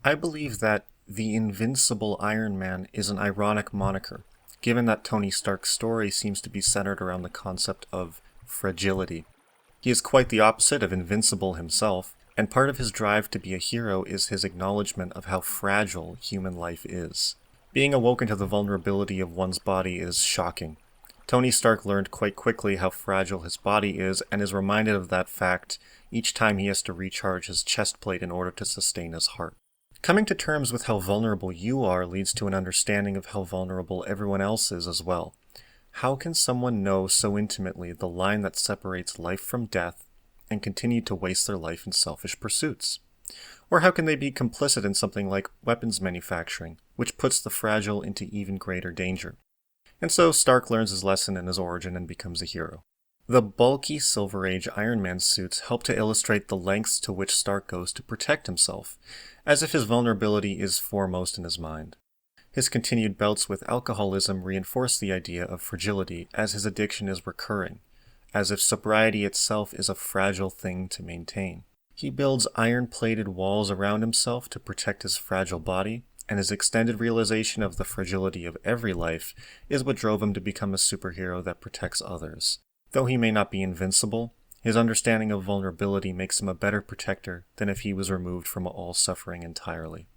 I believe that the Invincible Iron Man is an ironic moniker, given that Tony Stark's story seems to be centered around the concept of fragility. He is quite the opposite of invincible himself, and part of his drive to be a hero is his acknowledgement of how fragile human life is. Being awoken to the vulnerability of one's body is shocking. Tony Stark learned quite quickly how fragile his body is and is reminded of that fact each time he has to recharge his chest plate in order to sustain his heart. Coming to terms with how vulnerable you are leads to an understanding of how vulnerable everyone else is as well. How can someone know so intimately the line that separates life from death and continue to waste their life in selfish pursuits? Or how can they be complicit in something like weapons manufacturing, which puts the fragile into even greater danger? And so Stark learns his lesson in his origin and becomes a hero. The bulky Silver Age Iron Man suits help to illustrate the lengths to which Stark goes to protect himself, as if his vulnerability is foremost in his mind. His continued bouts with alcoholism reinforce the idea of fragility, as his addiction is recurring, as if sobriety itself is a fragile thing to maintain. He builds iron-plated walls around himself to protect his fragile body, and his extended realization of the fragility of every life is what drove him to become a superhero that protects others. Though he may not be invincible, his understanding of vulnerability makes him a better protector than if he was removed from all suffering entirely.